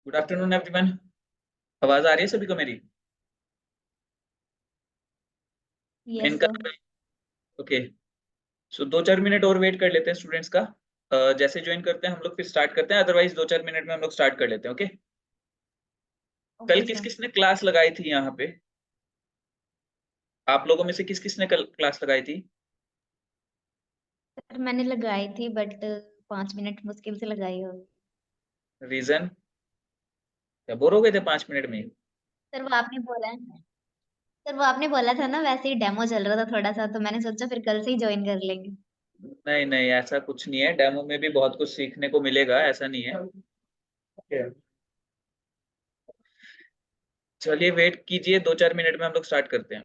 Good afternoon everyone. आवाज आ रही है सभी को मेरी? यस इनका? सर। ओके। सो 2-4 मिनट और वेट कर लेते हैं स्टूडेंट्स का। जैसे ज्वाइन करते हैं हम लोग फिर स्टार्ट करते हैं, अदरवाइज 2-4 मिनट में हम लोग स्टार्ट कर लेते हैं। ओके। कल ओके किस सर। किस ने क्लास लगाई थी यहाँ पे? आप लोगों में से किस किस ने कल क्लास लगाई थी? सर मैंने लगाई थी बट 5 मिनट मुश्किल से लगाई होगी। रीजन? क्या बोर हो गए थे 5 मिनट में? सर वो आपने बोला सर वो आपने बोला था ना, वैसे ही डेमो चल रहा था थोड़ा सा, तो मैंने सोचा फिर कल से ही ज्वाइन कर लेंगे। नहीं नहीं, ऐसा कुछ नहीं है, डेमो में भी बहुत कुछ सीखने को मिलेगा, ऐसा नहीं है। Okay. चलिए वेट कीजिए, 2-4 मिनट में हम लोग स्टार्ट करते हैं।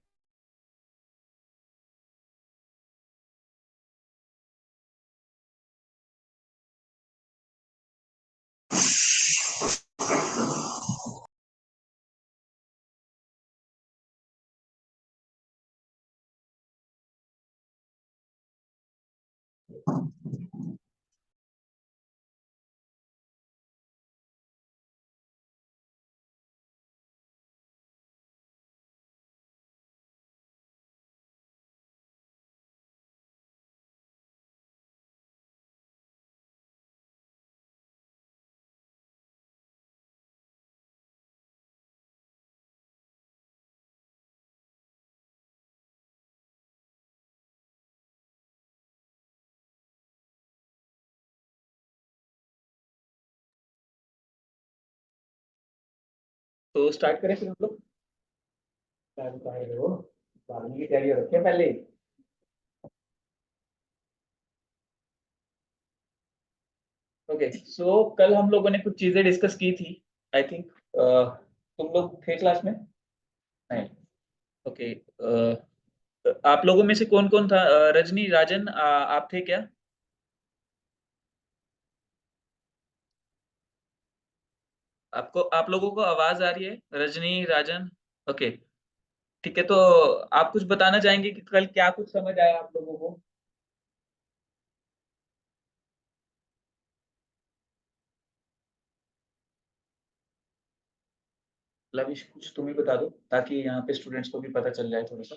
तो स्टार्ट करें फिर हम लोग। क्या बता रहे हो? बारहवीं की तैयारी रखिए पहले। ओके, सो कल हम लोगों ने कुछ चीजें डिस्कस की थी। आई थिंक तुम लोग थे क्लास में? नहीं। ओके। आप लोगों में से कौन कौन था? रजनी, राजन, आप थे क्या? आपको, आप लोगों को आवाज आ रही है? रजनी, राजन? ओके। ठीक है, तो आप कुछ बताना चाहेंगे कि कल क्या कुछ समझ आया आप लोगों को? लविश, कुछ तुम ही बता दो ताकि यहाँ पे स्टूडेंट्स को भी पता चल जाए थोड़ा सा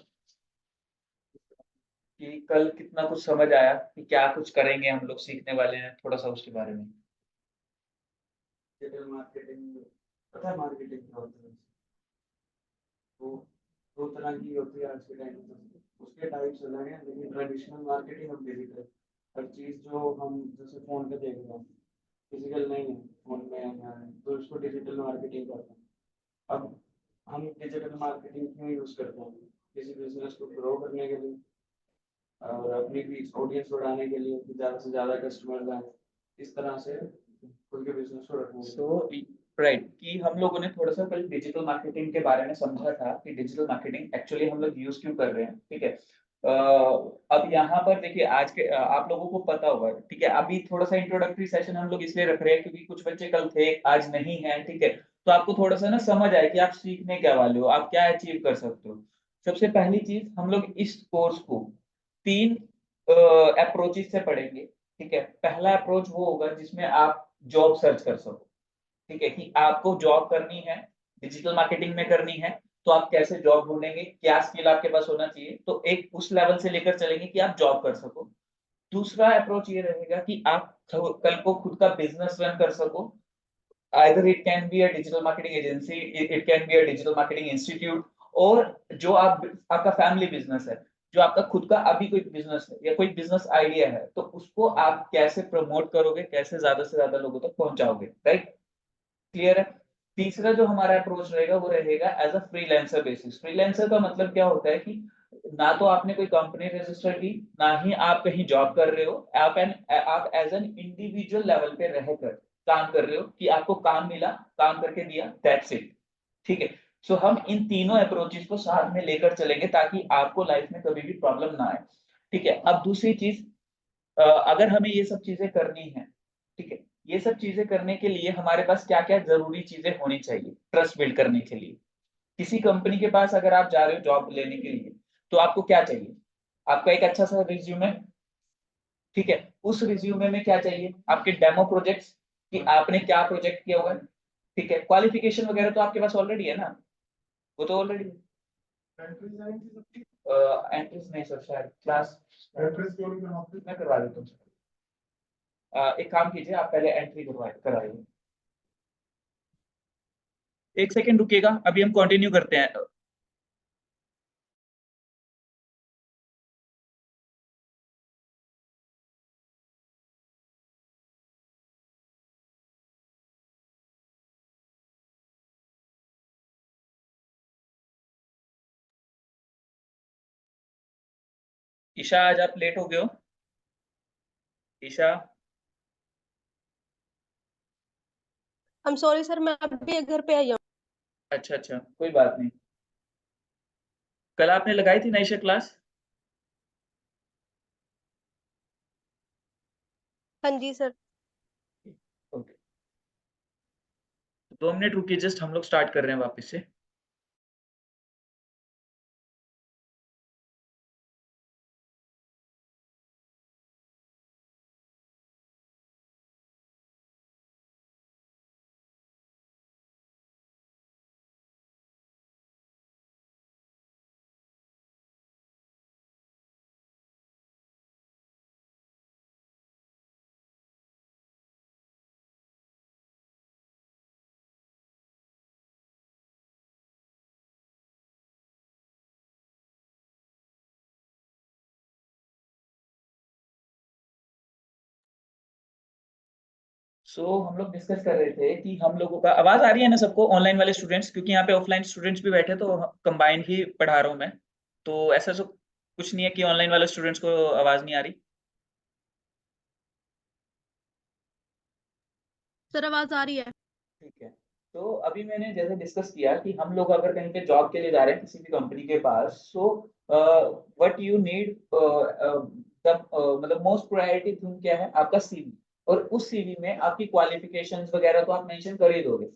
कि कल कितना कुछ समझ आया, कि क्या कुछ करेंगे हम लोग, सीखने वाले हैं, थोड़ा सा उसके बारे में। डिजिटल मार्केटिंग, पता है मार्केटिंग क्या होता है? वो दो तरह की होती है आज के टाइम में। उसके टाइप्स अलग हैं, लेकिन ट्रेडिशनल मार्केटिंग और डिजिटल, हर चीज जो हम जैसे फोन पे देख रहे हैं, फिजिकल नहीं है, फोन में है, तो इसको डिजिटल मार्केटिंग कहते हैं। अब हम डिजिटल मार्केटिंग क्यों यूज करते हैं? किसी बिजनेस को ग्रो करने के लिए और अपनी भी ऑडियंस बढ़ाने के लिए कि ज़्यादा से ज़्यादा कस्टमर आए, इस तरह से खुद के बिजनेस को रखने। सो राइट, कि हम लोगों ने थोड़ा सा कल डिजिटल मार्केटिंग के बारे में समझा था कि डिजिटल मार्केटिंग एक्चुअली हम लोग यूज क्यों कर रहे हैं। ठीक है। अब यहाँ पर देखिए, आज के आप लोगों को पता होगा, ठीक है, अभी थोड़ा सा इंट्रोडक्टरी सेशन हम लोग इसलिए रख रहे हैं क्योंकि कुछ बच्चे कल थे, आज नहीं है। ठीक है, तो आपको थोड़ा सा ना समझ आए कि आप सीखने क्या वाले हो, आप क्या अचीव कर सकते हो। सबसे पहली चीज, हम लोग इस कोर्स को 3 अप्रोचेस से पढ़ेंगे। ठीक है, पहला अप्रोच वो होगा जिसमें आप जॉब सर्च कर सको। ठीक है, कि आपको जॉब करनी है, डिजिटल मार्केटिंग में करनी है, तो आप कैसे जॉब ढूंढेंगे, क्या स्किल आपके पास होना चाहिए, तो एक उस लेवल से लेकर चलेंगे कि आप जॉब कर सको। दूसरा अप्रोच ये रहेगा कि आप कल को खुद का बिजनेस रन कर सको। either it can be a digital marketing agency, it can be a digital marketing institute, और जो आप, आपका फैमिली बिजनेस है, जो आपका खुद का अभी कोई बिजनेस है या कोई बिजनेस आइडिया है, तो उसको आप कैसे प्रमोट करोगे, कैसे ज्यादा से ज्यादा लोगों तक पहुंचाओगे। राइट? क्लियर है? तीसरा जो हमारा अप्रोच रहेगा वो रहेगा as a freelancer basis. Freelancer का मतलब क्या होता है कि ना तो आपने कोई कंपनी रजिस्टर की, ना ही आप कहीं जॉब कर रहे हो, आप एज एन इंडिविजुअल लेवल पे रहकर काम कर रहे हो, कि आपको काम मिला, काम करके दिया, दैट्स इट। ठीक है। सो हम इन तीनों अप्रोचेस को साथ में लेकर चलेंगे ताकि आपको लाइफ में कभी भी प्रॉब्लम ना आए। ठीक है, अब दूसरी चीज, अगर हमें ये सब चीजें करनी है, ठीक है, ये सब चीजें करने के लिए हमारे पास क्या क्या जरूरी चीजें होनी चाहिए ट्रस्ट बिल्ड करने के लिए? किसी कंपनी के पास अगर आप जा रहे हो जॉब लेने के लिए, तो आपको क्या चाहिए? आपका एक अच्छा सा रिज्यूमे। ठीक है, उस रिज्यूमे में क्या चाहिए? आपके डेमो प्रोजेक्ट्स, कि आपने क्या प्रोजेक्ट किया हुआ है, ठीक है, क्वालिफिकेशन वगैरह तो आपके पास ऑलरेडी है ना, वो तो ऑलरेडी एंट्रेंस नहीं सर, शायद क्लास मैं करवा देता हूँ। एक काम कीजिए, आप पहले एंट्री कराइए। एक सेकेंड रुकिएगा, अभी हम कंटिन्यू करते हैं। ईशा आज आप लेट हो गए हो। Isha I am sorry sir, मैं अभी घर पे आई हूँ। अच्छा अच्छा, कोई बात नहीं। कल आपने लगाई थी नईशा क्लास? हाँ जी सर। ओके, 2 मिनट रुकिए, जस्ट हम लोग स्टार्ट कर रहे हैं वापस से। हम लोग डिस्कस कर रहे थे कि हम लोगों का आवाज आ रही है ना सबको, ऑनलाइन वाले स्टूडेंट्स, क्योंकि यहाँ पे ऑफलाइन स्टूडेंट्स भी बैठे, तो कंबाइंड ही पढ़ा रहा हूँ मैं। तो ऐसा तो कुछ नहीं है कि ऑनलाइन वाले स्टूडेंट्स को आवाज नहीं आ रही। सर आवाज आ रही है। ठीक है, तो अभी मैंने जैसे डिस्कस किया कि हम लोग अगर कहीं पे जॉब के लिए जा रहे हैं किसी भी कंपनी के पास, सो व्हाट यू नीड, मतलब मोस्ट प्रायोरिटी थिंग क्या है, आपका सीवी। और उस सीवी में आपकी क्वालिफिकेशंस वगैरह तो आप मेंशन कर ही दोगे,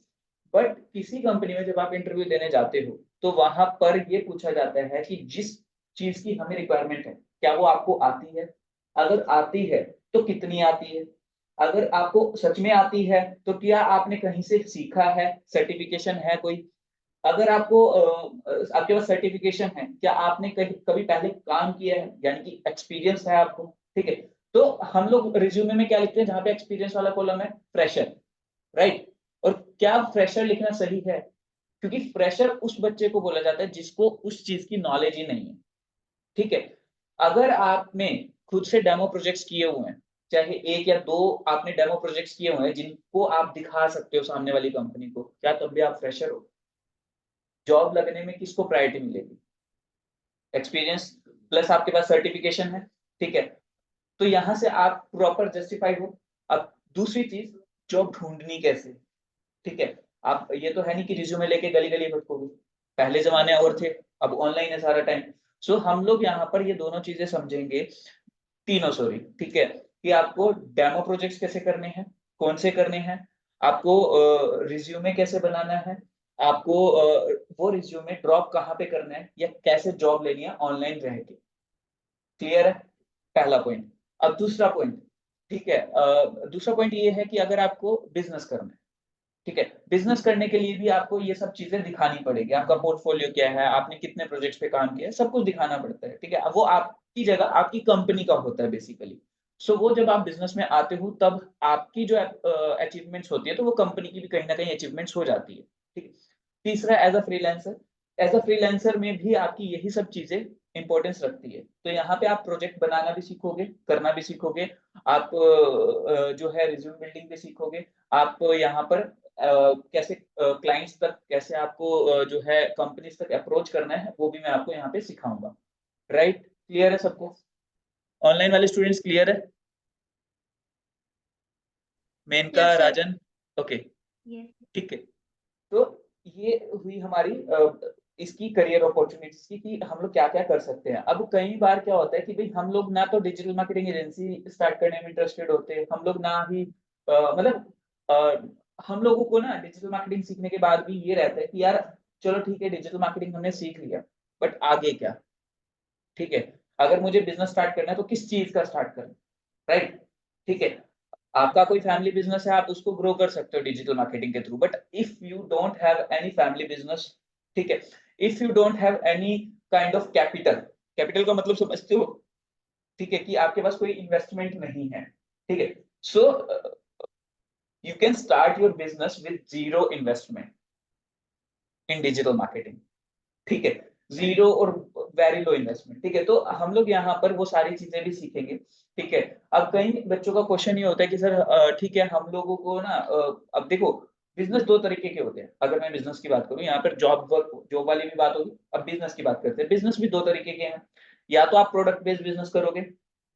बट किसी कंपनी में जब आप इंटरव्यू देने जाते हो तो वहां पर ये पूछा जाता है कि जिस चीज की हमें रिक्वायरमेंट है, क्या वो आपको आती है? अगर आती है तो कितनी आती है? अगर आपको सच में आती है तो क्या आपने कहीं से सीखा है, सर्टिफिकेशन है कोई? अगर आपको आपके पास सर्टिफिकेशन है, क्या आपने कहीं कभी पहले काम किया है, यानी कि एक्सपीरियंस है आपको? ठीक है, तो हम लोग रिज्यूमे में क्या लिखते हैं, जहां पे एक्सपीरियंस वाला कॉलम है, फ्रेशर, राइट? और क्या फ्रेशर लिखना सही है? क्योंकि फ्रेशर उस बच्चे को बोला जाता है जिसको उस चीज की नॉलेज ही नहीं है। ठीक है, अगर आपने खुद से डेमो प्रोजेक्ट्स किए हुए हैं, चाहे 1 या 2 आपने डेमो प्रोजेक्ट्स किए हुए हैं जिनको आप दिखा सकते हो सामने वाली कंपनी को, क्या तब भी आप फ्रेशर हो? जॉब लगने में किसको प्रायोरिटी मिलेगी? एक्सपीरियंस प्लस आपके पास सर्टिफिकेशन है, ठीक है, तो यहां से आप प्रॉपर जस्टिफाई हो। अब दूसरी चीज, जॉब ढूंढनी कैसे? ठीक है, आप ये तो है नहीं कि रिज्यूमे लेके गली गली भटकोगे, पहले जमाने और थे, अब ऑनलाइन है सारा टाइम। सो हम लोग यहाँ पर ये दोनों चीजें समझेंगे, तीनों सॉरी, ठीक है, कि आपको डेमो प्रोजेक्ट्स कैसे करने हैं, कौन से करने हैं, आपको रिज्यूमे कैसे बनाना है, आपको वो रिज्यूमे ड्रॉप कहाँ पे करना है, या कैसे जॉब लेनी है ऑनलाइन रह के। क्लियर है? पहला पॉइंट। अब दूसरा पॉइंट, ठीक है, दूसरा पॉइंट ये है कि अगर आपको बिजनेस करना है, ठीक है, बिजनेस करने के लिए भी आपको ये सब चीजें दिखानी पड़ेगी, आपका पोर्टफोलियो क्या है, आपने कितने प्रोजेक्ट्स पे काम किया है, सब कुछ दिखाना पड़ता है। ठीक है, अब वो आपकी जगह आपकी कंपनी का होता है बेसिकली। सो वो जब आप बिजनेस में आते हो तब आपकी जो अचीवमेंट्स होती है, तो वो कंपनी की भी कहीं ना कहीं अचीवमेंट्स हो जाती है। ठीक है, तीसरा, as a freelancer, as a freelancer में भी आपकी यही सब चीजें इंपॉर्टेंस रखती है। तो यहाँ पे आप प्रोजेक्ट बनाना भी सीखोगे, करना भी सीखोगे, आप जो है रिज्यूम बिल्डिंग भी सीखोगे, आप यहाँ पर कैसे क्लाइंट्स तक, कैसे आपको जो है कंपनीज तक अप्रोच करना है, वो भी मैं आपको यहाँ पे सिखाऊंगा। राइट? क्लियर है सबको? ऑनलाइन वाले स्टूडेंट्स क्लियर है? Menaka, yes sir. Rajan, okay, ठीक है। तो ये हुई हमारी इसकी करियर अपॉर्चुनिटीज की, कि हम लोग क्या क्या कर सकते हैं। अब कई बार क्या होता है कि भाई हम लोग ना तो डिजिटल मार्केटिंग एजेंसी स्टार्ट करने में इंटरेस्टेड होते हैं, हम लोग ना ही मतलब हम लोगों को ना डिजिटल मार्केटिंग सीखने के बाद भी ये रहता है कि यार चलो ठीक है, डिजिटल मार्केटिंग हमने सीख लिया, बट आगे क्या? ठीक है, अगर मुझे बिजनेस स्टार्ट करना है तो किस चीज का स्टार्ट करना, राइट? ठीक है, आपका कोई फैमिली बिजनेस है, आप उसको ग्रो कर सकते हो डिजिटल मार्केटिंग के through. But if you don't have any family business, ठीक है, if you don't have any kind of capital, capital का मतलब समझते हो, ठीक है, कि आपके पास कोई इन्वेस्टमेंट नहीं है, ठीक है, so you can start your business with zero investment in digital marketing, ठीक है, जीरो और वेरी लो इन्वेस्टमेंट, ठीक है। तो हम लोग यहाँ पर वो सारी चीजें भी सीखेंगे, ठीक है। अब कई बच्चों का क्वेश्चन ये होता है कि सर ठीक है, हम लोगों को ना अब देखो, बिजनेस दो तरीके के होते हैं। अगर मैं बिजनेस की बात करूं, यहाँ पर जॉब वाली भी बात होगी, अब बिजनेस की बात करते हैं। बिजनेस भी दो तरीके के हैं, या तो आप प्रोडक्ट बेस्ड बिजनेस करोगे,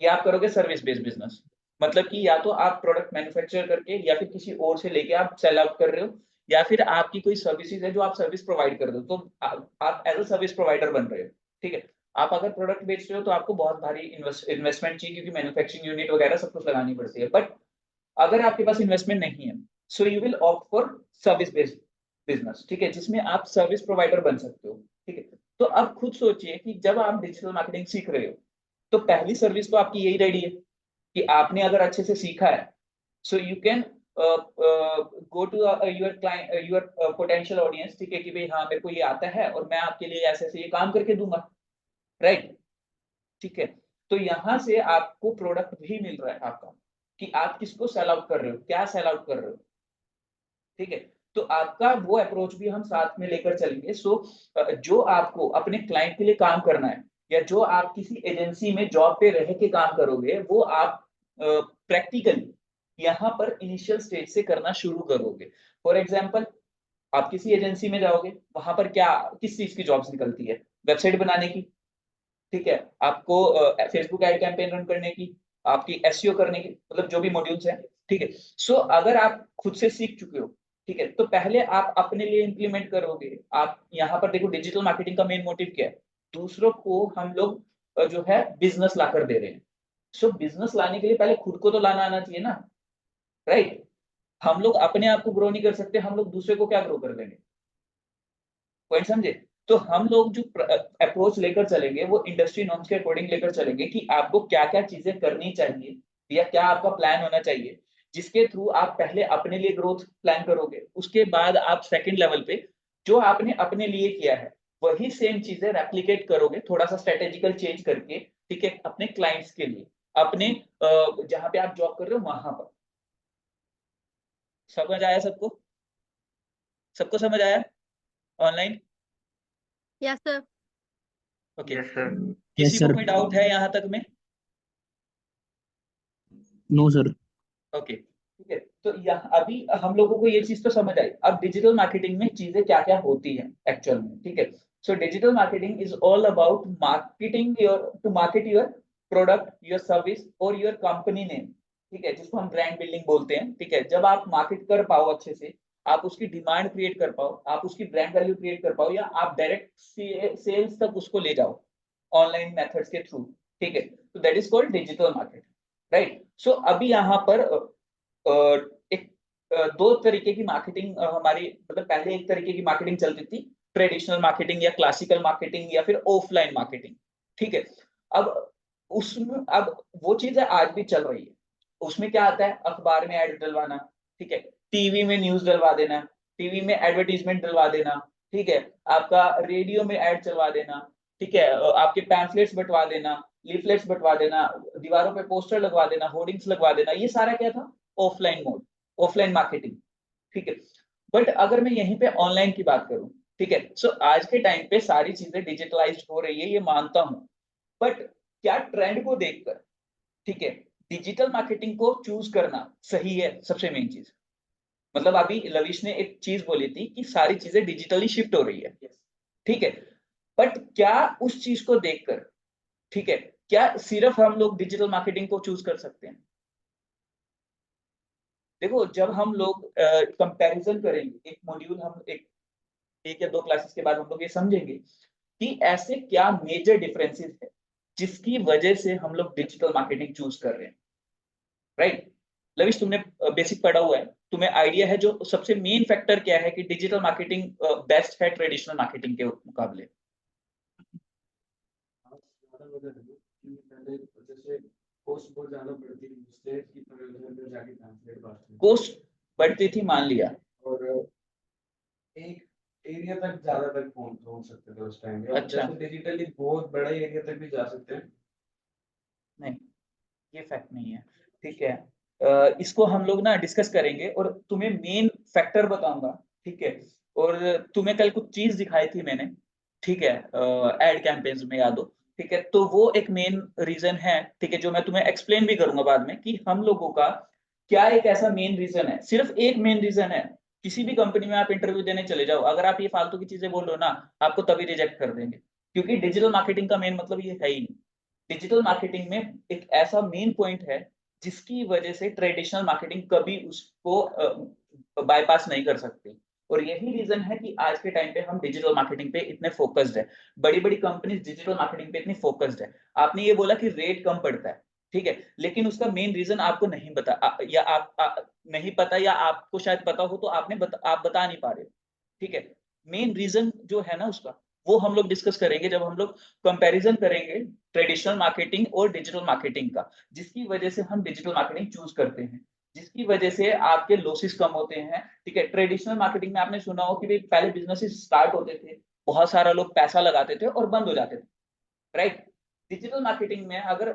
या आप करोगे सर्विस बेस्ड बिजनेस। मतलब कि या तो आप प्रोडक्ट मैन्युफैक्चर करके या फिर किसी और से लेके आप सेल आउट कर रहे हो, या फिर आपकी कोई सर्विसेज है जो आप सर्विस प्रोवाइड कर रहे हो, तो आप एज अ सर्विस प्रोवाइडर बन रहे हो, ठीक है। आप अगर प्रोडक्ट बेच रहे हो तो आपको बहुत भारी इन्वेस्टमेंट चाहिए, क्योंकि मैन्युफैक्चरिंग यूनिट वगैरह सब कुछ लगानी पड़ती है। बट अगर आपके पास इन्वेस्टमेंट नहीं है, so you will opt for service based business, ठीक है, जिसमें आप सर्विस प्रोवाइडर बन सकते हो, ठीक है। तो अब खुद सोचिए कि जब आप डिजिटल मार्केटिंग सीख रहे हो, तो पहली सर्विस तो आपकी यही रेडी है कि आपने अगर अच्छे से सीखा है, so you can go to your client, your potential audience, ठीक है, कि भाई हाँ, मेरे को ये आता है और मैं आपके लिए ऐसे ऐसे ये काम करके दूंगा, राइट, ठीक है। तो यहां से आपको प्रोडक्ट भी मिल रहा है आपका, कि आप किसको सेल आउट कर रहे हो, क्या सेल आउट कर रहे हो, ठीक है। तो आपका वो अप्रोच भी हम साथ में लेकर चलेंगे। सो जो आपको अपने क्लाइंट के लिए काम करना है, या जो आप किसी एजेंसी में जॉब पे रह के काम करोगे, वो आप प्रैक्टिकली यहाँ पर इनिशियल स्टेज से करना शुरू करोगे। फॉर एग्जाम्पल, आप किसी एजेंसी में जाओगे, वहां पर क्या किस चीज की जॉब्स निकलती है? वेबसाइट बनाने की, ठीक है, आपको फेसबुक एड कैंपेन रन करने की, आपकी एसईओ करने की, मतलब जो भी मॉड्यूल्स हैं, ठीक है। सो अगर आप खुद से सीख चुके हो, ठीक है, तो पहले आप अपने लिए इंप्लीमेंट करोगे। आप यहाँ पर देखो, डिजिटल मार्केटिंग का मेन मोटिव क्या है? दूसरों को हम लोग जो है बिजनेस ला कर दे रहे हैं। सो बिजनेस लाने के लिए पहले खुद को तो लाना आना चाहिए ना, राइट। हम लोग अपने आप को ग्रो नहीं कर सकते, हम लोग दूसरे को क्या ग्रो कर देंगे? पॉइंट समझे? तो हम लोग जो अप्रोच लेकर चलेंगे, वो इंडस्ट्री नॉर्म्स के अकॉर्डिंग लेकर चलेंगे, कि आपको क्या क्या चीजें करनी चाहिए, या क्या आपका प्लान होना चाहिए, जिसके थ्रू आप पहले अपने लिए ग्रोथ प्लान करोगे। उसके बाद आप सेकंड लेवल पे जो आपने अपने लिए किया है, वही सेम चीजें रेप्लिकेट करोगे, थोड़ा सा स्ट्रेटेजिकल चेंज करके, ठीक है, अपने क्लाइंट्स के लिए, अपने जहां पे आप जॉब कर रहे हो वहां पर। समझ आया सबको? सबको समझ आया online? Yes sir. Okay. Yes sir. किसी यस को सर। कोई डाउट है यहाँ तक में? No sir. ओके, ठीक है। तो यहाँ अभी हम लोगों को ये चीज तो समझ आई। अब डिजिटल मार्केटिंग में चीजें क्या क्या होती हैं एक्चुअल में, ठीक है। So digital marketing is all about marketing your, to market your product, your service और योर कंपनी नेम, ठीक है, जिसको हम ब्रांड बिल्डिंग बोलते हैं, ठीक है। जब आप मार्केट कर पाओ अच्छे से, आप उसकी डिमांड क्रिएट कर पाओ, आप उसकी ब्रांड वैल्यू क्रिएट कर पाओ, या आप डायरेक्ट सेल्स तक उसको ले जाओ ऑनलाइन मेथड्स के थ्रू, ठीक है, तो that is called digital marketing, right. So अभी यहाँ पर एक दो तरीके की मार्केटिंग हमारी, मतलब पहले एक तरीके की मार्केटिंग चलती थी, ट्रेडिशनल मार्केटिंग या क्लासिकल मार्केटिंग या फिर ऑफलाइन मार्केटिंग, ठीक है। अब उसमें अब वो चीजें आज भी चल रही है। उसमें क्या आता है? अखबार में ऐड डलवाना, ठीक है, टीवी में न्यूज डलवा देना, टीवी में एडवर्टीजमेंट डलवा देना, ठीक है, आपका रेडियो में ऐड चलवा देना, ठीक है, आपके पैम्फलेट्स बंटवा देना, लीफलेट्स बंटवा देना, दीवारों पे पोस्टर लगवा देना, होर्डिंग्स लगवा देना, ये सारा क्या था? ऑफलाइन मोड, ऑफलाइन मार्केटिंग, ठीक है। बट अगर मैं यहीं पे ऑनलाइन की बात करूं, ठीक है, सो आज के टाइम पे सारी चीजें डिजिटलाइज्ड हो रही है, ये मानता हूं। बट क्या ट्रेंड को देखकर, ठीक है, डिजिटल मार्केटिंग को चूज करना सही है? सबसे मेन चीज, मतलब अभी लविश ने एक चीज बोली थी कि सारी चीजें डिजिटली शिफ्ट हो रही है, ठीक है। बट क्या उस चीज को देखकर, ठीक है, क्या सिर्फ हम लोग डिजिटल मार्केटिंग को चूज कर सकते हैं? देखो, जब हम लोग कंपैरिजन करेंगे, एक मॉड्यूल हम एक या दो क्लासेस के बाद हम लोग ये समझेंगे कि ऐसे क्या मेजर डिफरेंसेस है जिसकी वजह से हम लोग डिजिटल मार्केटिंग चूज कर रहे हैं, राइट। लविश, तुमने बेसिक पढ़ा हुआ है, तुम्हें आइडिया है जो सबसे मेन फैक्टर क्या है कि डिजिटल मार्केटिंग बेस्ट है ट्रेडिशनल मार्केटिंग के मुकाबले? हाँ, ज़्यादा वजह है कि पहले जैसे कॉस्ट बहुत ज्यादा बढ़ती थी उससे कि प्रयोजन में जाके ट्रांसलेट करते कॉस्ट बढ़ती थी मान लिया, और एक एरिया तक ज्यादा तक पहुंच सकते थे उस टाइम पे। अब अच्छा। जैसे डिजिटली बहुत बड़ा एरिया तक भी जा सकते हैं। नहीं, ये फैक्ट नहीं है, ठीक है। इसको हम लोग ना डिस्कस करेंगे और तुम्हें मेन फैक्टर बताऊंगा, ठीक है। और तुम्हें कल कुछ चीज दिखाई थी मैंने, ठीक है, एड कैंपेन्स में, याद हो, ठीक है। तो वो एक मेन रीजन है, ठीक है, जो मैं तुम्हें एक्सप्लेन भी करूंगा बाद में कि हम लोगों का क्या एक ऐसा मेन रीजन है, सिर्फ एक मेन रीजन है। किसी भी कंपनी में आप इंटरव्यू देने चले जाओ, अगर आप ये फालतू की चीजें बोल रहे हो ना, आपको तभी रिजेक्ट कर देंगे, क्योंकि डिजिटल मार्केटिंग का मेन मतलब ये है ही नहीं। डिजिटल मार्केटिंग में एक ऐसा मेन पॉइंट है जिसकी वजह से ट्रेडिशनल मार्केटिंग कभी उसको बाईपास नहीं कर सकती। और यही रीजन है कि आज के टाइम पे हम डिजिटल मार्केटिंग पे इतने फोकस्ड है, बड़ी बड़ी कंपनीज डिजिटल मार्केटिंग पे इतनी फोकस्ड है। आपने ये बोला कि रेट कम पड़ता है, ठीक है, लेकिन उसका मेन रीजन आपको नहीं बता या आप नहीं पता, या आपको शायद पता हो तो आप बता नहीं पा रहे हो, ठीक है। मेन रीजन जो है ना उसका, वो हम लोग डिस्कस करेंगे जब हम लोग कंपैरिजन करेंगे ट्रेडिशनल मार्केटिंग और डिजिटल मार्केटिंग का, जिसकी वजह से हम डिजिटल मार्केटिंग चूज करते हैं, जिसकी वजह से आपके लॉसेस कम होते हैं, ठीक है। ट्रेडिशनल मार्केटिंग में आपने सुना हो कि भाई पहले बिजनेसेस स्टार्ट होते थे, बहुत सारा लोग पैसा लगाते थे और बंद हो जाते थे, राइट। डिजिटल मार्केटिंग में अगर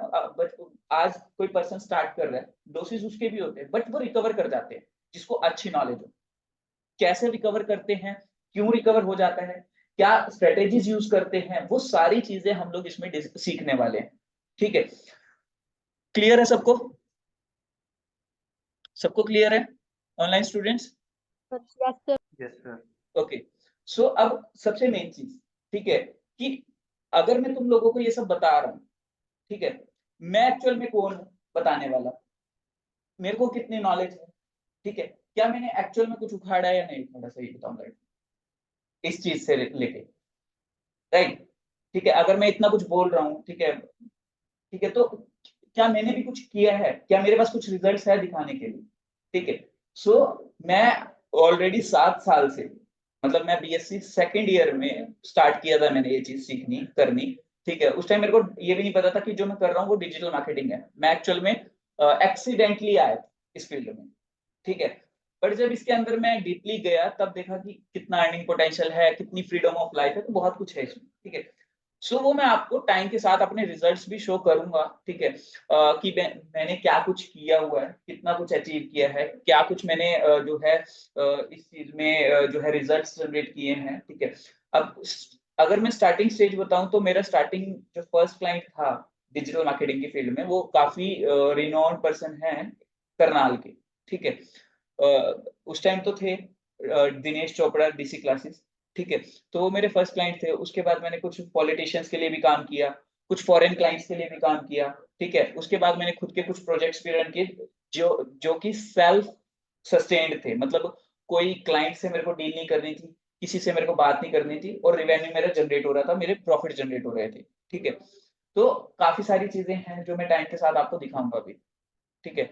आज कोई पर्सन स्टार्ट कर रहा है, लॉसेस उसके भी होते हैं, बट वो रिकवर कर जाते हैं, जिसको अच्छी नॉलेज हो। कैसे रिकवर करते हैं, क्यों रिकवर हो जाता है, क्या स्ट्रेटेजीज यूज करते हैं, वो सारी चीजें हम लोग इसमें सीखने वाले हैं, ठीक है। क्लियर है सबको? सबको क्लियर है online students? Yes, sir. Yes sir. Okay. So अब सबसे मेन चीज, ठीक है, कि अगर मैं तुम लोगों को ये सब बता रहा हूँ, ठीक है, मैं एक्चुअल में कौन हूँ बताने वाला, मेरे को कितनी नॉलेज है, ठीक है, क्या मैंने एक्चुअल में कुछ उखाड़ा है या नहीं उखाड़ा, सही बताऊंगा इस चीज से लेके, राइट, ठीक है। अगर मैं इतना कुछ बोल रहा हूँ, ठीक है, ठीक है, तो क्या मैंने भी कुछ किया है, क्या मेरे पास कुछ रिजल्ट्स है दिखाने के लिए, ठीक है। सो मैं ऑलरेडी 7 साल से, मतलब मैं बीएससी सेकेंड ईयर में स्टार्ट किया था मैंने ये चीज सीखनी करनी, ठीक है। उस टाइम मेरे को ये भी नहीं पता था कि जो मैं कर रहा हूँ वो डिजिटल मार्केटिंग है, मैं एक्चुअल में एक्सीडेंटली आया इस फील्ड में, ठीक है। पर जब इसके अंदर मैं डीपली गया तब देखा कि कितना अर्निंग पोटेंशियल है, कितनी फ्रीडम ऑफ लाइफ है, तो बहुत कुछ है इसमें, ठीक है। सो वो मैं आपको टाइम के साथ अपने रिजल्ट्स भी शो करूंगा, ठीक है, कि मैंने क्या कुछ किया हुआ है, कितना कुछ अचीव किया है, क्या कुछ मैंने जो है इस चीज में जो है रिजल्ट्स जनरेट किए हैं, ठीक है। अब अगर मैं स्टार्टिंग स्टेज बताऊं तो मेरा स्टार्टिंग जो फर्स्ट क्लाइंट था डिजिटल मार्केटिंग की फील्ड में, वो काफी रिनोन्ड पर्सन है करनाल के, ठीक है। उस टाइम तो थे दिनेश चोपड़ा डीसी क्लासेस, ठीक है। तो वो मेरे फर्स्ट क्लाइंट थे। उसके बाद मैंने कुछ पॉलिटिशियंस के लिए भी काम किया, कुछ फॉरेन क्लाइंट्स के लिए भी काम किया, ठीक है। उसके बाद मैंने खुद के कुछ प्रोजेक्ट्स भी रन किए जो कि सेल्फ सस्टेन्ड थे, मतलब कोई क्लाइंट से मेरे को डील नहीं करनी थी, किसी से मेरे को बात नहीं करनी थी, और रिवेन्यू मेरा जनरेट हो रहा था, मेरे प्रॉफिट जनरेट हो रहे थे, ठीक है। तो काफी सारी चीजें हैं जो मैं टाइम के साथ आपको दिखाऊंगा अभी, ठीक है,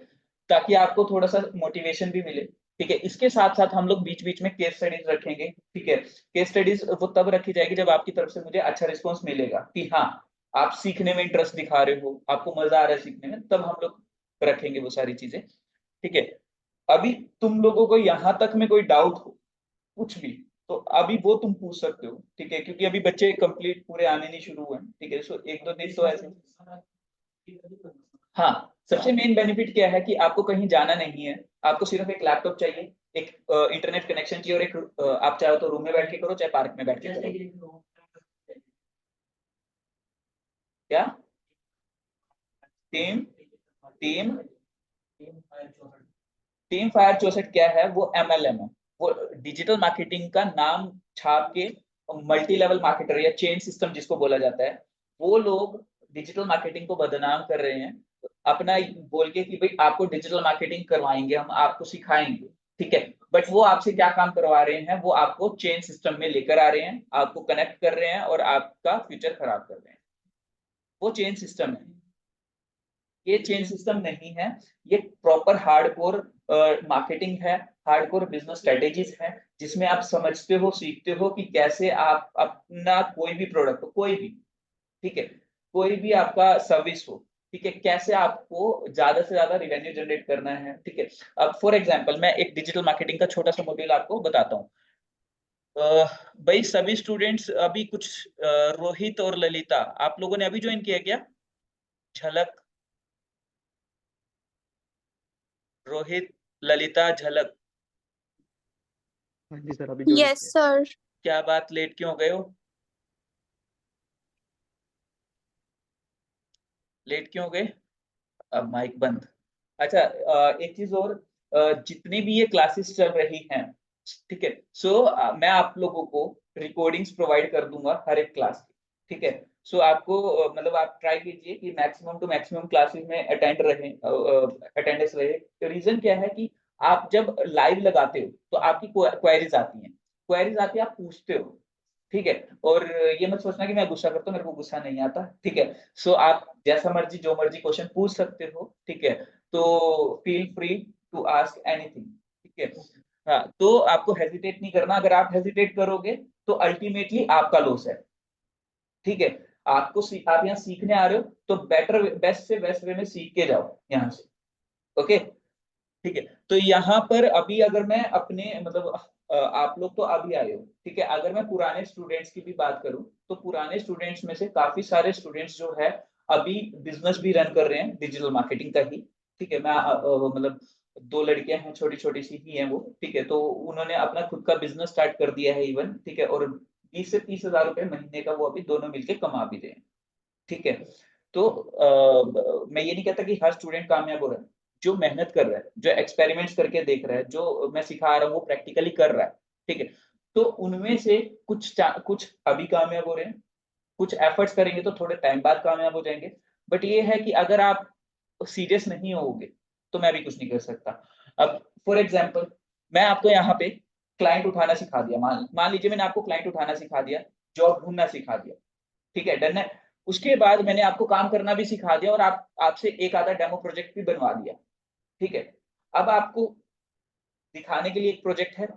ताकि आपको थोड़ा सा मोटिवेशन भी मिले, ठीक है। इसके साथ साथ हम लोग बीच बीच में केस स्टडीज रखेंगे, ठीक है। केस स्टडीज वो तब रखी जाएगी जब आपकी तरफ से मुझे अच्छा रिस्पॉन्स मिलेगा कि हाँ आप सीखने में इंटरेस्ट दिखा रहे हो, आपको मजा आ रहा है सीखने में, तब हम लोग रखेंगे वो सारी चीजें, ठीक है। अभी तुम लोगों को यहाँ तक में कोई डाउट हो कुछ भी, तो अभी वो तुम पूछ सकते हो, ठीक है, क्योंकि अभी बच्चे कंप्लीट पूरे आने नहीं शुरू हुए हैं, ठीक है। सो एक दो दिन तो ऐसे, हाँ, सबसे मेन बेनिफिट क्या है कि आपको कहीं जाना नहीं है, आपको सिर्फ एक लैपटॉप चाहिए, एक इंटरनेट कनेक्शन चाहिए, और एक आप चाहो तो रूम में बैठ के करो, चाहे पार्क में बैठ के करो। क्या टीम टीम टीम फायर 64 क्या है, वो एमएलएम है, वो डिजिटल मार्केटिंग का नाम छाप के मल्टी लेवल मार्केटर या चेन सिस्टम जिसको बोला जाता है, वो लोग डिजिटल मार्केटिंग को बदनाम कर रहे हैं अपना बोल के कि भाई आपको डिजिटल मार्केटिंग करवाएंगे, हम आपको सिखाएंगे, ठीक है। बट वो आपसे क्या काम करवा रहे हैं, वो आपको चेन सिस्टम में लेकर आ रहे हैं, आपको कनेक्ट कर रहे हैं और आपका फ्यूचर खराब कर रहे हैं। वो चेन सिस्टम है, ये चेन सिस्टम नहीं है, ये प्रॉपर हार्डकोर मार्केटिंग है, हार्डकोर बिजनेस स्ट्रेटेजीज है, जिसमें आप समझते हो सीखते हो कि कैसे आप अपना कोई भी प्रोडक्ट हो, कोई भी, ठीक है, कोई भी आपका सर्विस हो, ठीक है, कैसे आपको ज्यादा से ज्यादा रिवेन्यू जनरेट करना है, ठीक है। अब फॉर एग्जांपल मैं एक डिजिटल मार्केटिंग का छोटा सा मॉड्यूल आपको बताता हूँ। भाई सभी स्टूडेंट्स अभी कुछ रोहित और ललिता आप लोगों ने अभी ज्वाइन किया क्या? झलक, रोहित, ललिता, झलक। हाँ जी सर, अभी join यस किया। सर। क्या बात, लेट क्यों हो गए हो? लेट क्यों हो गए? अब माइक बंद। अच्छा, एक चीज और, जितनी भी ये क्लासेस चल रही हैं, ठीक है, सो मैं आप लोगों को रिकॉर्डिंग्स प्रोवाइड कर दूंगा हर एक क्लास की, ठीक है। सो आपको मतलब आप ट्राई कीजिए कि मैक्सिमम टू मैक्सिमम क्लासेस में अटेंड रहे, अटेंडेंस रहे। रीजन क्या है कि आप जब लाइव लगाते हो तो आपकी क्वेरीज आती हैं, क्वेरीज आती है, आप पूछते हो, ठीक है। और ये मत सोचना कि मैं गुस्सा करता हूँ, मेरे को गुस्सा नहीं आता, ठीक है। सो आप जैसा मर्जी जो मर्जी क्वेश्चन पूछ सकते हो, ठीक है। तो feel free to ask anything, ठीक है। हाँ, तो आपको हेजिटेट नहीं करना। अगर आप हेजिटेट करोगे तो अल्टीमेटली आपका लॉस है, ठीक है। आप यहाँ सीखने आ रहे हो तो बेटर बेस्ट से बेस्ट वे में सीख के जाओ यहाँ से, ओके, ठीक है। तो यहाँ पर अभी अगर मैं अपने मतलब आप लोग तो अभी आए हो, ठीक है। अगर मैं पुराने स्टूडेंट्स की भी बात करूं तो पुराने स्टूडेंट्स में से काफी सारे स्टूडेंट्स जो है अभी बिजनेस भी रन कर रहे हैं डिजिटल मार्केटिंग का ही, ठीक है। मैं मतलब दो लड़कियां हैं, छोटी छोटी सी ही हैं वो, ठीक है। तो उन्होंने अपना खुद का बिजनेस स्टार्ट कर दिया है इवन, ठीक है। और 20 से 30 हजार रुपए महीने का वो अभी दोनों मिलके कमा भी रहे हैं, ठीक है। तो मैं ये नहीं कहता कि हर स्टूडेंट कामयाब हो रहा है। जो मेहनत कर रहा है, जो एक्सपेरिमेंट्स करके देख रहा है, जो मैं सिखा रहा हूँ वो प्रैक्टिकली कर रहा है, ठीक है। तो उनमें से कुछ अभी कामयाब हो रहे हैं, कुछ एफर्ट्स करेंगे तो थोड़े टाइम बाद कामयाब हो जाएंगे। बट ये है कि अगर आप सीरियस नहीं होगे तो मैं भी कुछ नहीं कर सकता। अब फॉर एग्जाम्पल मैं आपको यहाँ पे क्लाइंट उठाना सिखा दिया, मान लीजिए मैंने आपको क्लाइंट उठाना सिखा दिया, जॉब ढूंढना सिखा दिया, ठीक है, डन है। उसके बाद मैंने आपको काम करना भी सिखा दिया और आपसे एक आधा डेमो प्रोजेक्ट भी बनवा दिया, ठीक है। अब आपको दिखाने के लिए एक प्रोजेक्ट है,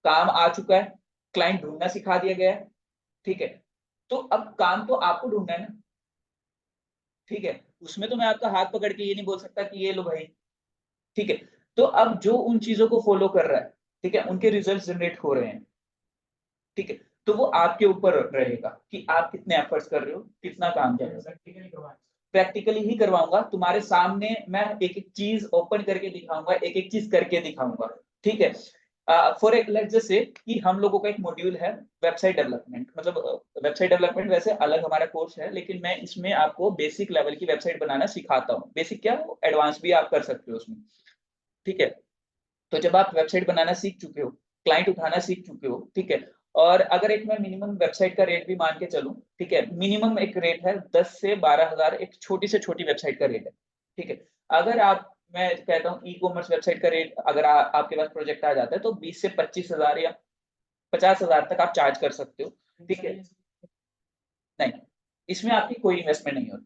काम आ चुका है, क्लाइंट ढूंढना सिखा दिया गया है, ठीक है। तो अब काम तो आपको ढूंढना है ना, ठीक है। उसमें तो मैं आपका हाथ पकड़ के ये नहीं बोल सकता कि ये लो भाई, ठीक है। तो अब जो उन चीजों को फॉलो कर रहा है, ठीक है, उनके रिजल्ट जनरेट हो रहे हैं, ठीक है। तो वो आपके ऊपर रहेगा कि आप कितने एफर्ट्स कर रहे हो, कितना काम कर रहे हो। प्रैक्टिकली ही करवाऊंगा तुम्हारे सामने, मैं एक एक चीज ओपन करके दिखाऊंगा, एक एक चीज करके दिखाऊंगा, ठीक है। फॉर एक लेट्स जस्ट से कि हम लोगों का एक मॉड्यूल है वेबसाइट डेवलपमेंट, मतलब वेबसाइट डेवलपमेंट वैसे अलग हमारा कोर्स है, लेकिन मैं इसमें आपको बेसिक लेवल की वेबसाइट बनाना सिखाता हूँ। बेसिक क्या, एडवांस भी आप कर सकते हो उसमें, ठीक है। तो जब आप वेबसाइट बनाना सीख चुके हो, क्लाइंट उठाना सीख चुके हो, ठीक है। और अगर एक मैं मिनिमम वेबसाइट का रेट भी मान के चलूं, ठीक है, मिनिमम एक रेट है 10 से 12 हजार, एक छोटी से छोटी वेबसाइट का रेट है, ठीक है। अगर आप, मैं कहता हूँ ई कॉमर्स वेबसाइट का रेट अगर आपके पास प्रोजेक्ट आ जाता है तो 20 से 25 हजार या 50 हजार तक आप चार्ज कर सकते हो, ठीक है। नहीं, इसमें आपकी कोई इन्वेस्टमेंट नहीं होती,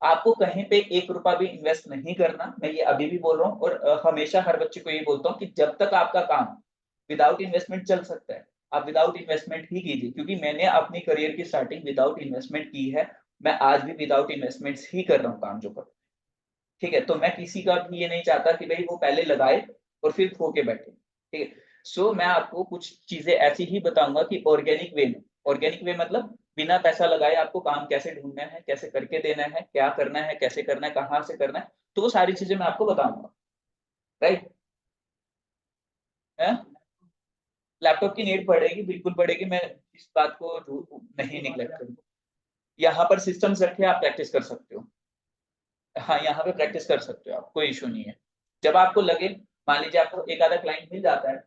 आपको कहीं पे एक रुपया भी इन्वेस्ट नहीं करना। मैं ये अभी भी बोल रहा हूँ और हमेशा हर बच्चे को ये बोलता हूँ कि जब तक आपका काम विदाउट इन्वेस्टमेंट चल सकता है, आप विदाउट इन्वेस्टमेंट ही कीजिए, क्योंकि मैंने अपनी करियर की स्टार्टिंग विदाउट इन्वेस्टमेंट की है। मैं आज भी विदाउट इन्वेस्टमेंट ही कर रहा हूँ काम जो कर, ठीक है। तो मैं किसी का भी ये नहीं चाहता कि भाई वो पहले लगाए और फिर खो के बैठे, ठीक है। सो मैं आपको कुछ चीजें ऐसी ही बताऊंगा कि ऑर्गेनिक वे में, ऑर्गेनिक वे मतलब बिना पैसा लगाए आपको काम कैसे ढूंढना है, कैसे करके देना है, क्या करना है, कैसे करना है, कहाँ से करना है, तो वो सारी चीजें मैं आपको बताऊंगा, राइट है। लैपटॉप की नीड पड़ेगी, बिल्कुल पड़ेगी, मैं इस बात को नहीं निगलेक्ट करूंगा। यहाँ पर सिस्टम्स रखे आप प्रैक्टिस कर सकते हो, हाँ यहाँ पे प्रैक्टिस कर सकते हो आप, कोई इशू नहीं है। जब आपको लगे, मान लीजिए आपको एक आधा क्लाइंट मिल जाता है,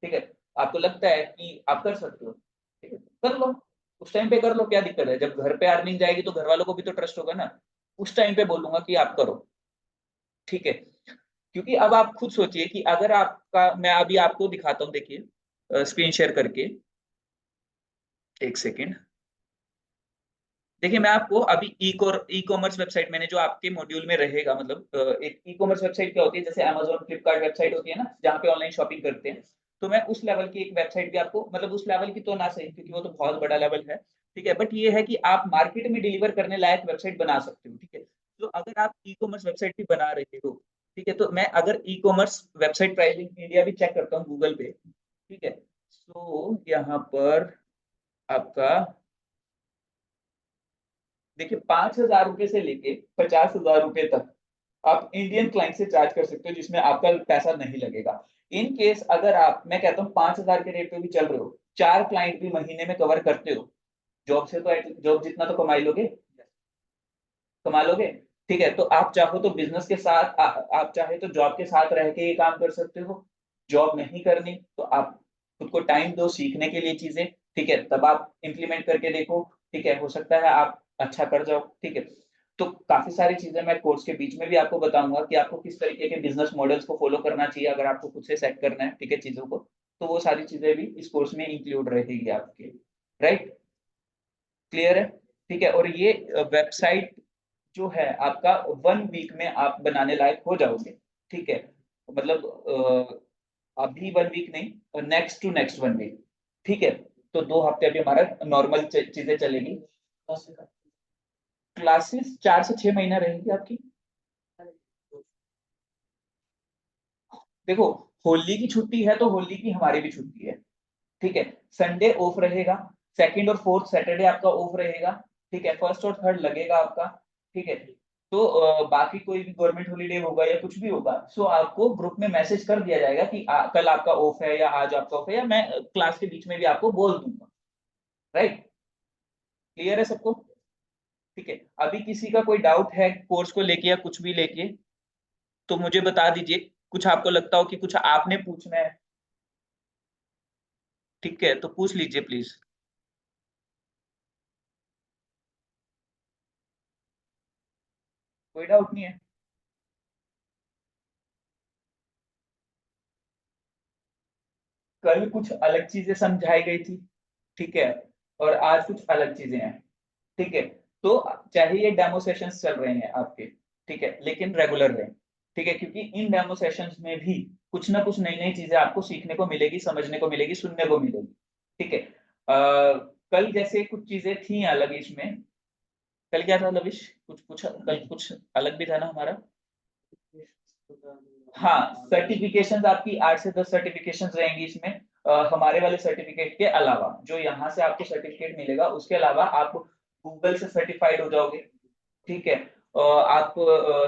ठीक है, आपको लगता है कि आप कर सकते हो, ठीक है, कर लो, उस टाइम पे कर लो, क्या दिक्कत है। जब घर पे अर्निंग जाएगी तो घर वालों को भी तो ट्रस्ट होगा ना, उस टाइम पे बोलूंगा कि आप करो, ठीक है। क्योंकि अब आप खुद सोचिए कि अगर आपका, मैं अभी आपको दिखाता हूँ, देखिए स्क्रीन शेयर करके, एक सेकेंड। देखिए मैं आपको अभी ई कॉमर्स वेबसाइट मैंने जो आपके मॉड्यूल में रहेगा, मतलब एक ई कॉमर्स वेबसाइट क्या होती है, जैसे अमेजोन फ्लिपकार्ट वेबसाइट होती है ना, जहाँ पे ऑनलाइन शॉपिंग करते हैं। तो मैं उस लेवल की एक वेबसाइट भी आपको, मतलब उस लेवल की तो ना सही क्योंकि वो तो बहुत बड़ा लेवल है, ठीक है। बट ये है कि आप मार्केट में डिलीवर करने लायक वेबसाइट बना सकते हो, ठीक है। तो अगर आप ई कॉमर्स वेबसाइट भी बना रहे हो, ठीक है, तो मैं अगर e commerce website pricing India भी चेक करता हूँ गूगल पे, ठीक है, सो यहाँ पर आपका देखिए 5,000 रुपए से लेके 50,000 रुपए तक आप इंडियन क्लाइंट से चार्ज कर सकते हो, जिसमें आपका पैसा नहीं लगेगा। इन केस अगर आप, मैं कहता हूँ 5,000 के रेट पे भी चल रहे हो, 4 क्लाइंट भी महीने में कवर करते हो, जॉब से तो जॉब जितना तो कमा लोगे, कमा लोगे, ठीक है, तो आप चाहो तो बिजनेस के साथ आप चाहे तो जॉब के साथ रह के ये काम कर सकते हो। जॉब नहीं करनी तो आप खुद को टाइम दो सीखने के लिए चीजें, ठीक है, तब आप इम्प्लीमेंट करके देखो, ठीक है, हो सकता है आप अच्छा कर जाओ, ठीक है। तो काफी सारी चीजें मैं कोर्स के बीच में भी आपको बताऊंगा कि आपको किस तरीके के बिजनेस मॉडल्स को फॉलो करना चाहिए अगर आपको खुद से सेट करना है, ठीक है, चीजों को, तो वो सारी चीजें भी इस कोर्स में इंक्लूड रहेगी आपके, राइट, क्लियर है, ठीक है। और ये वेबसाइट जो है आपका 1 वीक में आप बनाने लायक हो जाओगे, ठीक है, मतलब अभी 1 वीक नहीं, नेक्स्ट टू नेक्स्ट 1 वीक, ठीक है। तो 2 हफ्ते अभी हमारा नॉर्मल चीजें चलेगी। क्लासेस 4 से 6 महीना रहेंगी आपकी। देखो, होली की छुट्टी है तो होली की हमारी भी छुट्टी है, ठीक है, संडे ऑफ रहेगा, सेकंड और फोर्थ सैटरडे आपका ऑफ रहेगा, ठीक है, फर्स्ट और थर्ड लगेगा आपका, ठीक है। तो बाकी कोई भी गवर्नमेंट हॉलीडे होगा या कुछ भी होगा, सो आपको ग्रुप में मैसेज कर दिया जाएगा कि कल आपका ऑफ है या आज आपका ऑफ है, या मैं क्लास के बीच में भी आपको बोल दूंगा, राइट, क्लियर है सबको, ठीक है। अभी किसी का कोई डाउट है कोर्स को लेके या कुछ भी लेके, तो मुझे बता दीजिए, कुछ आपको लगता हो कि कुछ आपने पूछना है, ठीक है, तो पूछ लीजिए प्लीज। कोई डाउट नहीं है? कल कुछ अलग चीजें समझाई गई थी, ठीक है, और आज कुछ अलग चीजें हैं, ठीक है। तो चाहे ये डेमो सेशंस चल रहे हैं आपके, ठीक है, लेकिन रेगुलर रहे, ठीक है, क्योंकि इन डेमो सेशंस में भी कुछ ना कुछ नई नई चीजें आपको सीखने को मिलेगी, समझने को मिलेगी, सुनने को मिलेगी, ठीक है। कल जैसे कुछ चीजें थी अलग इसमें, कल क्या था लविश, कुछ कुछ कल कुछ अलग भी था ना हमारा। हाँ, सर्टिफिकेशंस आपकी 8 से 10 सर्टिफिकेशंस रहेंगी इसमें, हमारे वाले सर्टिफिकेट के अलावा, जो यहाँ से आपको सर्टिफिकेट मिलेगा उसके अलावा आप गूगल से सर्टिफाइड हो जाओगे, ठीक है। आप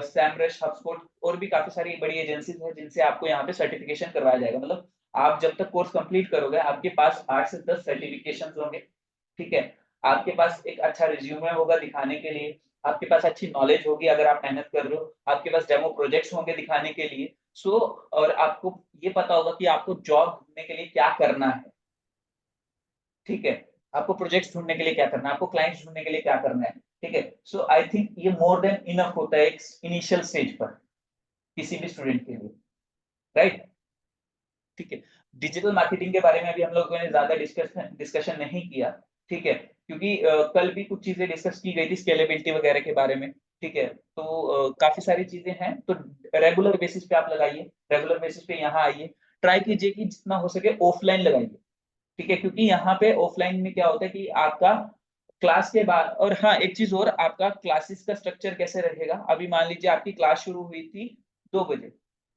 सैमरश, हबस्पॉट और भी काफी सारी बड़ी एजेंसीज हैं जिनसे आपको यहाँ पे सर्टिफिकेशन करवाया जाएगा, मतलब आप जब तक कोर्स कंप्लीट करोगे आपके पास 8 से 10 सर्टिफिकेशन होंगे, ठीक है। आपके पास एक अच्छा रिज्यूमे होगा दिखाने के लिए, आपके पास अच्छी नॉलेज होगी अगर आप मेहनत कर रहे हो, आपके पास डेमो प्रोजेक्ट्स होंगे दिखाने के लिए, सो और आपको ये पता होगा कि आपको जॉब ढूंढने के लिए क्या करना है, ठीक है, आपको प्रोजेक्ट्स ढूंढने के लिए क्या करना है, आपको क्लाइंट्स ढूंढने के लिए क्या करना है, ठीक है। सो आई थिंक ये मोर देन इनफ होता है एक इनिशियल स्टेज पर किसी भी स्टूडेंट के लिए, राइट, ठीक है। डिजिटल मार्केटिंग के बारे में अभी हम लोगों ने ज्यादा डिस्कशन नहीं किया, ठीक है, क्योंकि कल भी कुछ चीजें डिस्कस की गई थी स्केलेबिलिटी वगैरह के बारे में, ठीक है। तो काफी सारी चीजें हैं, तो रेगुलर बेसिस पे आप लगाइए, रेगुलर बेसिस पे यहाँ आइए, ट्राई कीजिए कि जितना हो सके ऑफलाइन लगाइए, ठीक है, क्योंकि यहाँ पे ऑफलाइन में क्या होता है कि आपका क्लास के बाद, और हाँ एक चीज और, आपका क्लासेस का स्ट्रक्चर कैसे रहेगा, अभी मान लीजिए आपकी क्लास शुरू हुई थी 2 बजे,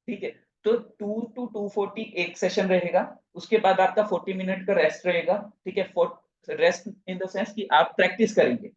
ठीक है, तो 2 to 2:40 एक सेशन रहेगा, उसके बाद आपका 40 मिनट का रेस्ट रहेगा, ठीक है, रेस्ट इन द सेंस कि आप प्रैक्टिस करेंगे,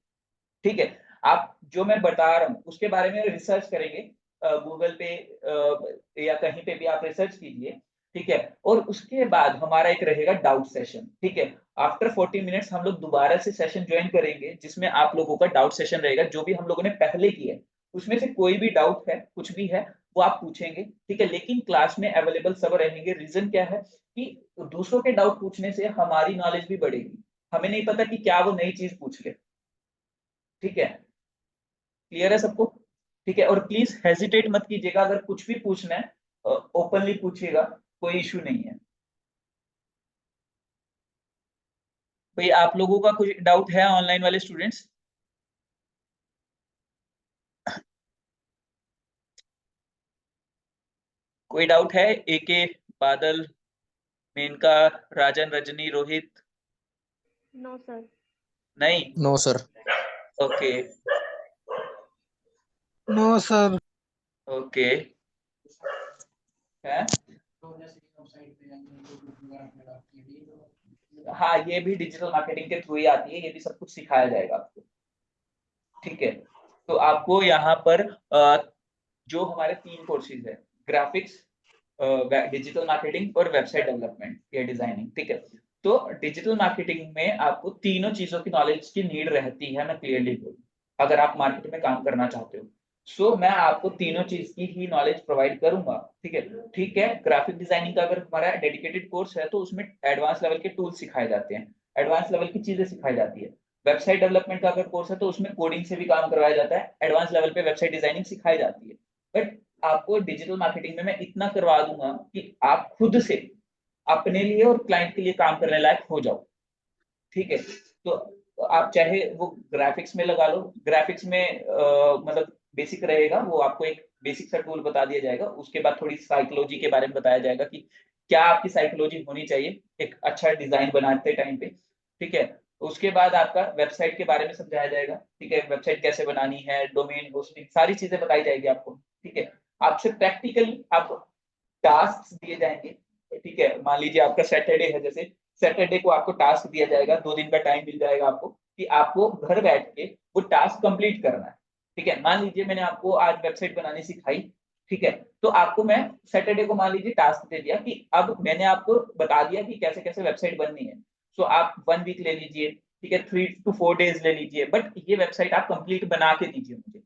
ठीक है। आप जो मैं बता रहा हूँ उसके बारे में रिसर्च करेंगे, गूगल पे या कहीं पे भी आप रिसर्च कीजिए, ठीक है। और उसके बाद हमारा एक रहेगा डाउट सेशन, ठीक है। आफ्टर 40 मिनट्स हम लोग दोबारा से सेशन ज्वाइन करेंगे जिसमें आप लोगों का डाउट सेशन रहेगा, जो भी हम लोगों ने पहले किया है उसमें से कोई भी डाउट है, कुछ भी है, वो आप पूछेंगे, ठीक है, लेकिन क्लास में अवेलेबल सब रहेंगे। रीजन क्या है कि दूसरों के डाउट पूछने से हमारी नॉलेज भी बढ़ेगी, हमें नहीं पता कि क्या वो नई चीज पूछ ले, ठीक है, क्लियर है सबको, ठीक है। और प्लीज हेजिटेट मत कीजिएगा, अगर कुछ भी पूछना है ओपनली पूछिएगा, कोई इशू नहीं है। भाई आप लोगों का कुछ डाउट है ऑनलाइन वाले स्टूडेंट्स? कोई डाउट है? AK, Badal, Menaka, Rajan, Rajni, Rohit? No sir. नहीं? No sir. Okay, no sir. Okay है। हाँ, ये भी डिजिटल मार्केटिंग के थ्रू ही आती है, ये भी सब कुछ सिखाया जाएगा आपको। ठीक है, तो आपको यहाँ पर जो हमारे 3 कोर्सेज है, ग्राफिक्स, डिजिटल मार्केटिंग और वेबसाइट डेवलपमेंट या डिजाइनिंग। ठीक है, तो डिजिटल मार्केटिंग में आपको तीनों चीजों की नॉलेज की नीड रहती है, मैं क्लियरली बोलूँ, अगर आप मार्केट में काम करना चाहते हो। सो मैं आपको तीनों चीज की ही नॉलेज प्रोवाइड करूंगा। ठीक है, ठीक है। ग्राफिक डिजाइनिंग का अगर हमारा डेडिकेटेड कोर्स है तो उसमें एडवांस लेवल के टूल्स सिखाए जाते हैं, एडवांस लेवल की चीजें सिखाई जाती है। वेबसाइट डेवलपमेंट का अगर कोर्स है तो उसमें कोडिंग से भी काम करवाया जाता है, एडवांस लेवल पे वेबसाइट डिजाइनिंग सिखाई जाती है। बट आपको डिजिटल मार्केटिंग में मैं इतना करवा दूंगा कि आप खुद से अपने लिए और क्लाइंट के लिए काम करने लायक हो जाओ। ठीक है, तो आप चाहे वो ग्राफिक्स में लगा लो, ग्राफिक्स में मतलब बेसिक रहेगा, वो आपको एक बेसिक सा टूल बता दिया जाएगा, उसके बाद थोड़ी साइकोलॉजी के बारे में बताया जाएगा कि क्या आपकी साइकोलॉजी होनी चाहिए एक अच्छा डिजाइन बनाते टाइम पे। ठीक है, उसके बाद आपका वेबसाइट के बारे में समझाया जाएगा। ठीक है, वेबसाइट कैसे बनानी है, डोमेन होस्टिंग, सारी चीजें बताई जाएगी आपको। ठीक है, आपसे प्रैक्टिकली आप टास्क दिए जाएंगे। ठीक है, मान लीजिए आपका सैटरडे है, जैसे सैटरडे को आपको टास्क दिया जाएगा, 2 दिन का टाइम मिल जाएगा आपको कि आपको घर बैठ के वो टास्क कंप्लीट करना है। ठीक है, मान लीजिए मैंने आपको आज वेबसाइट बनानी सिखाई। ठीक है, तो आपको मैं सैटरडे को मान लीजिए टास्क दे दिया कि अब मैंने आपको बता दिया कि कैसे कैसे वेबसाइट बननी है। सो आप 1 वीक ले लीजिए, ठीक है, 3 to 4 डेज ले लीजिए, बट ये वेबसाइट आप कंप्लीट बना के दीजिए मुझे।